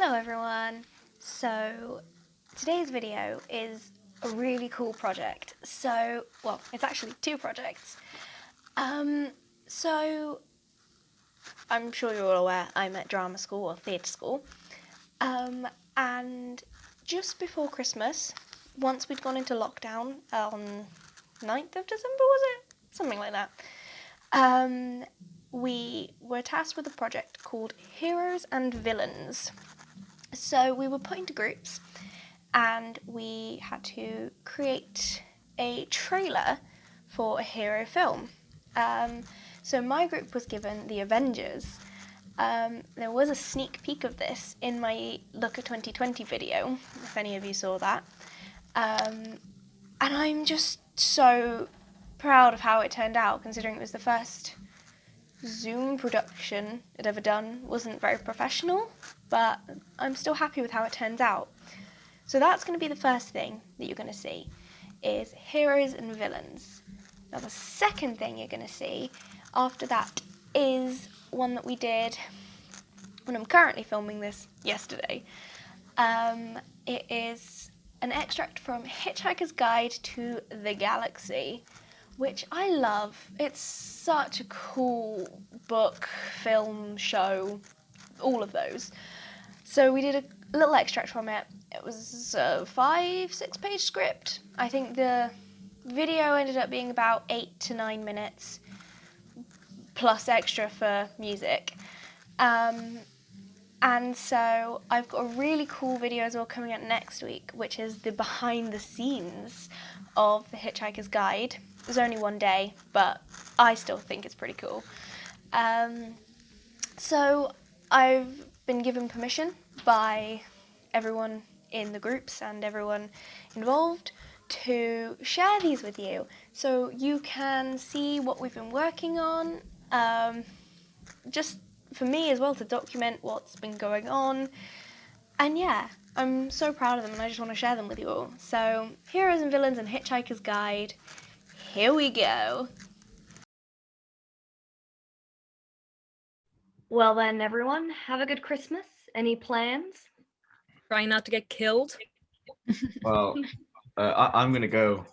Hello everyone! So today's video is a really cool project. Well, it's actually two projects. So I'm sure you're all aware I'm at drama school or theatre school. And just before Christmas, once we'd gone into lockdown on 9th of December, was it? Something like that. We were tasked with a project called Heroes and Villains. So we were put into groups and we had to create a trailer for a hero film. So my group was given the Avengers. There was a sneak peek of this in my Look at 2020 video, if any of you saw that. And I'm just so proud of how it turned out, considering it was the first Zoom production I'd ever done. Wasn't very professional, but I'm still happy with how it turns out. So that's going to be the first thing that you're going to see, is heroes and villains. Now the second thing you're going to see after that is one that we did when I'm currently filming this yesterday. It is an extract from Hitchhiker's Guide to the Galaxy, which I love. It's such a cool book, film, show, all of those. So we did a little extract from it. It was a 5-6 page script. I think the video ended up being about 8 to 9 minutes, plus extra for music. And so I've got a really cool video as well coming out next week, which is the behind the scenes of the Hitchhiker's Guide. It was only one day, but I still think it's pretty cool. So I've been given permission by everyone in the groups and everyone involved to share these with you, so you can see what we've been working on, just for me as well, to document what's been going on. And yeah, I'm so proud of them and I just want to share them with you all. So Heroes and Villains and Hitchhiker's Guide, here we go. Well then, everyone, have a good Christmas. Any plans? Trying not to get killed. Well, I'm gonna go.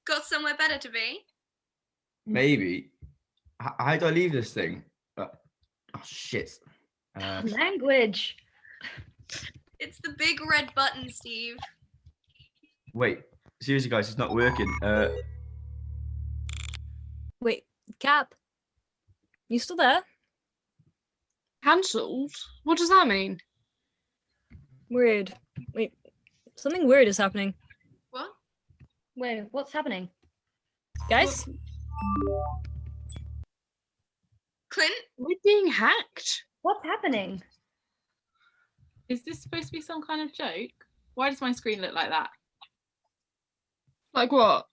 Got somewhere better to be? Maybe. How do I leave this thing? Oh shit. Language. It's the big red button, Steve. Wait, seriously, guys, it's not working. Wait, Cap, you still there? Cancelled? What does that mean? Weird. Wait, something weird is happening. What? Wait, what's happening? Guys? Clint? We're being hacked. What's happening? Is this supposed to be some kind of joke? Why does my screen look like that? Like what?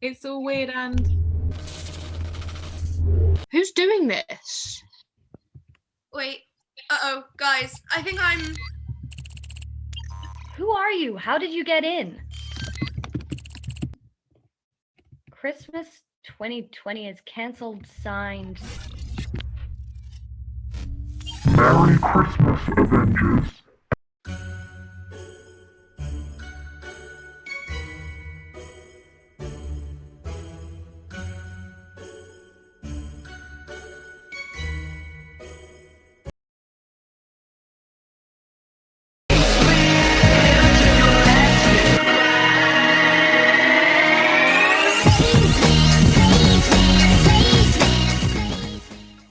It's all weird and... Who's doing this? Wait. Uh-oh, guys. I think I'm... Who are you? How did you get in? Christmas 2020 is cancelled, signed. Merry Christmas, Avengers.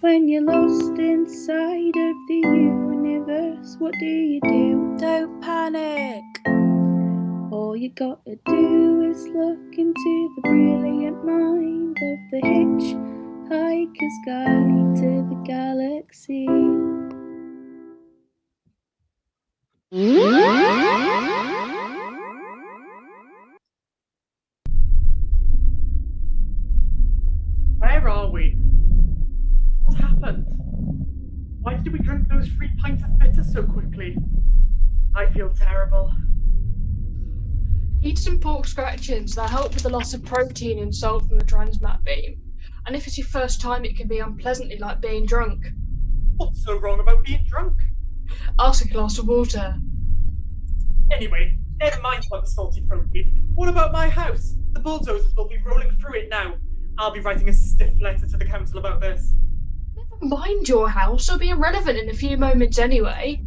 When you're lost inside of the universe, what do? Don't panic! All you gotta do is look into the brilliant mind of the Hitchhiker's Guide to the Galaxy. Where are we? What happened? Why did we drink those 3 pints of bitter so quickly? I feel terrible. Eat some pork scratchings that help with the loss of protein and salt from the transmat beam. And if it's your first time, it can be unpleasantly like being drunk. What's so wrong about being drunk? Ask a glass of water. Anyway, never mind about the salty protein. What about my house? The bulldozers will be rolling through it now. I'll be writing a stiff letter to the council about this. Never mind your house, it'll be irrelevant in a few moments anyway.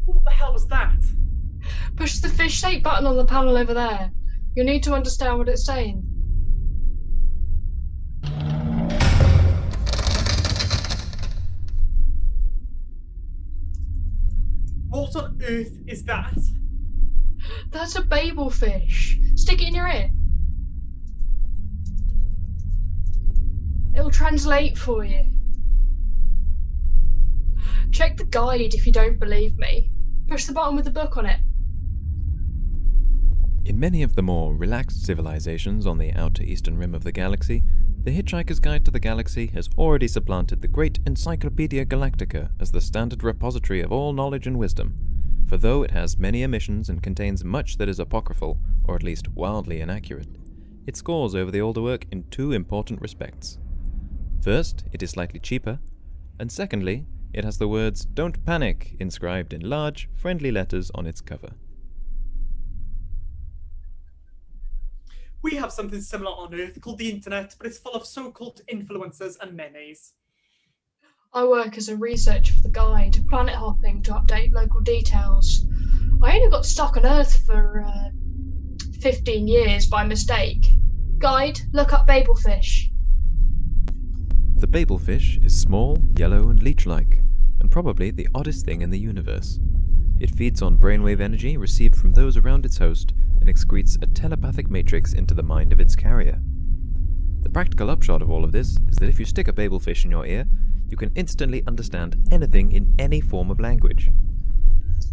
What the hell was that? Push the fish tape button on the panel over there. You'll need to understand what it's saying. What on earth is that? That's a Babel fish. Stick it in your ear. It'll translate for you. Check the guide if you don't believe me. Push the button with the book on it. In many of the more relaxed civilizations on the outer eastern rim of the galaxy, the Hitchhiker's Guide to the Galaxy has already supplanted the great Encyclopedia Galactica as the standard repository of all knowledge and wisdom, for though it has many omissions and contains much that is apocryphal, or at least wildly inaccurate, it scores over the older work in two important respects. First, it is slightly cheaper, and secondly, it has the words "Don't Panic" inscribed in large, friendly letters on its cover. We have something similar on Earth called the Internet, but it's full of so-called influencers and memes. I work as a researcher for the guide, planet hopping to update local details. I only got stuck on Earth for 15 years by mistake. Guide, look up Babelfish. The Babelfish is small, yellow, and leech-like, and probably the oddest thing in the universe. It feeds on brainwave energy received from those around its host and excretes a telepathic matrix into the mind of its carrier. The practical upshot of all of this is that if you stick a Babelfish in your ear, you can instantly understand anything in any form of language.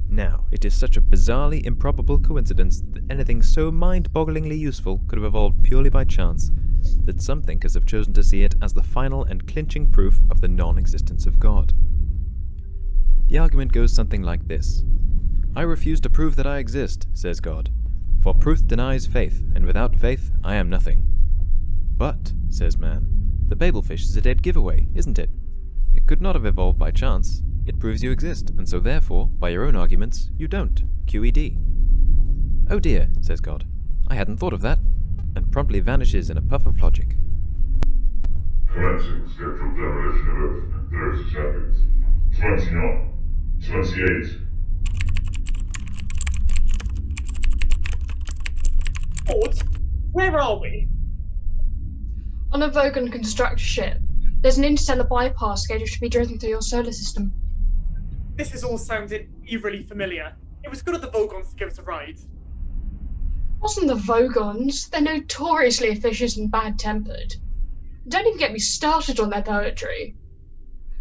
Now, it is such a bizarrely improbable coincidence that anything so mind-bogglingly useful could have evolved purely by chance that some thinkers have chosen to see it as the final and clinching proof of the non-existence of God. The argument goes something like this. "I refuse to prove that I exist," says God, "for proof denies faith, and without faith I am nothing." "But," says man, "the Babelfish is a dead giveaway, isn't it? It could not have evolved by chance. It proves you exist, and so therefore, by your own arguments, you don't. QED. "Oh dear," says God, "I hadn't thought of that," and promptly vanishes in a puff of logic. Commencing scheduled demolition of Earth in 30 seconds. 29. 28. What? Where are we? On a Vogon constructor ship, there's an interstellar bypass scheduled to be driven through your solar system. This has all sounded eerily familiar. It was good of the Vogons to give us a ride. It wasn't the Vogons. They're notoriously officious and bad-tempered. Don't even get me started on their poetry.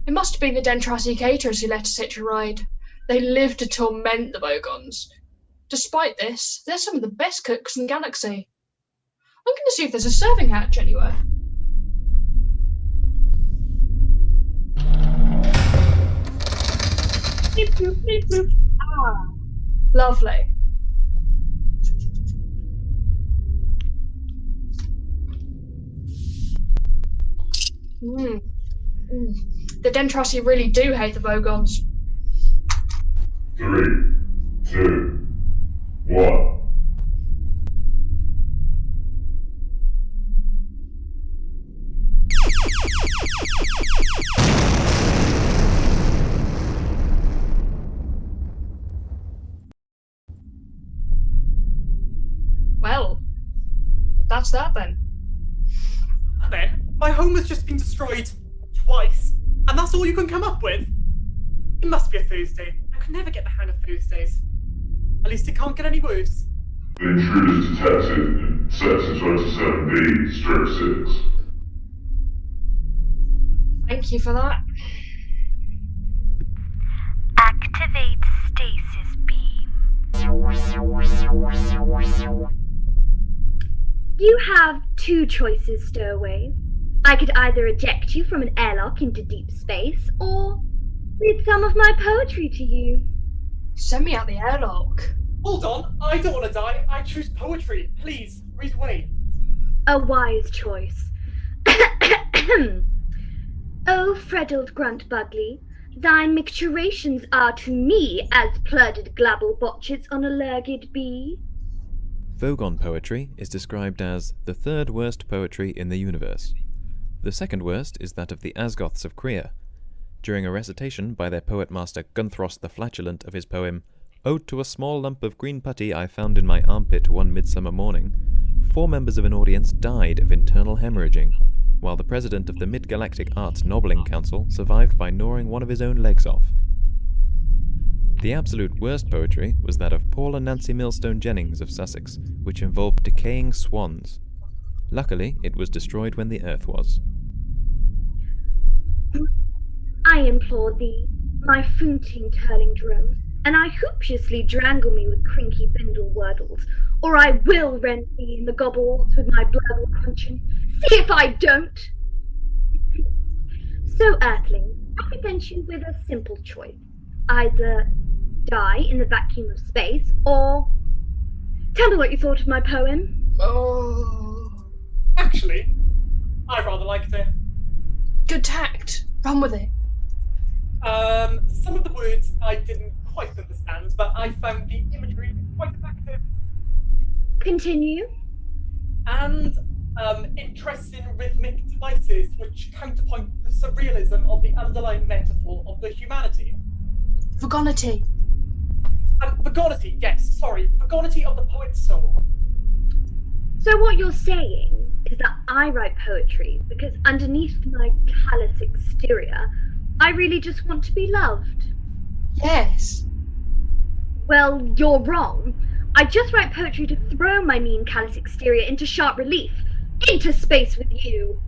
It must have been the Dentrasi caterers who let us hitch a ride. They live to torment the Vogons. Despite this, they're some of the best cooks in the galaxy. I'm going to see if there's a serving hatch anywhere. Beep, boop, beep, boop. Ah, lovely. The Dentrasi really do hate the Vogons. 3, 2, 1. Well, that's that then. Then, my home has just been destroyed twice, and that's all you can come up with? It must be a Thursday. I could never get the hang of Thursdays. At least it can't get any worse. The intruder's detected in Section 27B, Stroke 6. Thank you for that. Activate stasis beam. You have two choices, Stowaways. I could either eject you from an airlock into deep space, or read some of my poetry to you. Send me out the airlock. Hold on, I don't want to die. I choose poetry. Please, read away. A wise choice. O Freddled Grunt Bugley, thine micturations are to me as plurded glabble botchets on a lurgid bee. Vogon poetry is described as the third worst poetry in the universe. The second worst is that of the Asgoths of Krea. During a recitation by their poet master Gunthros the Flatulent of his poem Ode to a Small Lump of Green Putty I Found in My Armpit One Midsummer Morning, 4 members of an audience died of internal hemorrhaging, while the president of the Mid-Galactic Arts Nobbling Council survived by gnawing one of his own legs off. The absolute worst poetry was that of Paul and Nancy Millstone Jennings of Sussex, which involved decaying swans. Luckily, it was destroyed when the Earth was. I implore thee, my foonting turling drone, and I hoopiously drangle me with crinky bindle wordles, or I will rend thee in the gobbles with my blurble crunching. See if I don't! So, Earthling, I present you with a simple choice. Either die in the vacuum of space, or... Tell me what you thought of my poem. Oh. Actually, I rather liked it. Good tact. Run with it. Some of the words I didn't quite understand, but I found the imagery quite effective. Continue. And interesting rhythmic devices which counterpoint the surrealism of the underlying metaphor of the humanity. Vagonity. Vagonity, yes, sorry. Vagonity of the poet's soul. So what you're saying is that I write poetry because underneath my callous exterior, I really just want to be loved. Yes. Well, you're wrong. I just write poetry to throw my mean callous exterior into sharp relief, into space with you.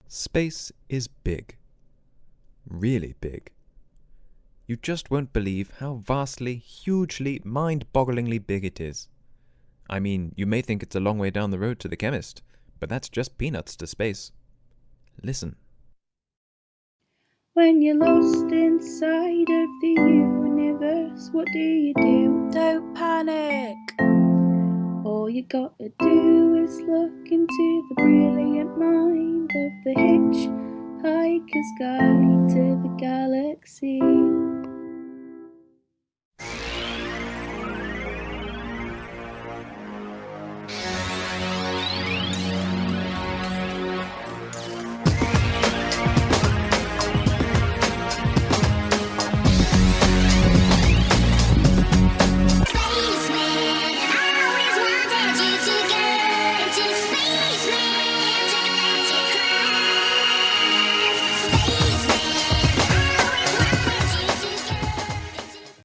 Space is big. Really big. You just won't believe how vastly, hugely, mind-bogglingly big it is. I mean, you may think it's a long way down the road to the chemist, but that's just peanuts to space. Listen. When you're lost inside of the universe, what do? Don't panic! All you gotta do is look into the brilliant mind of the Hitchhiker's Guide to the Galaxy.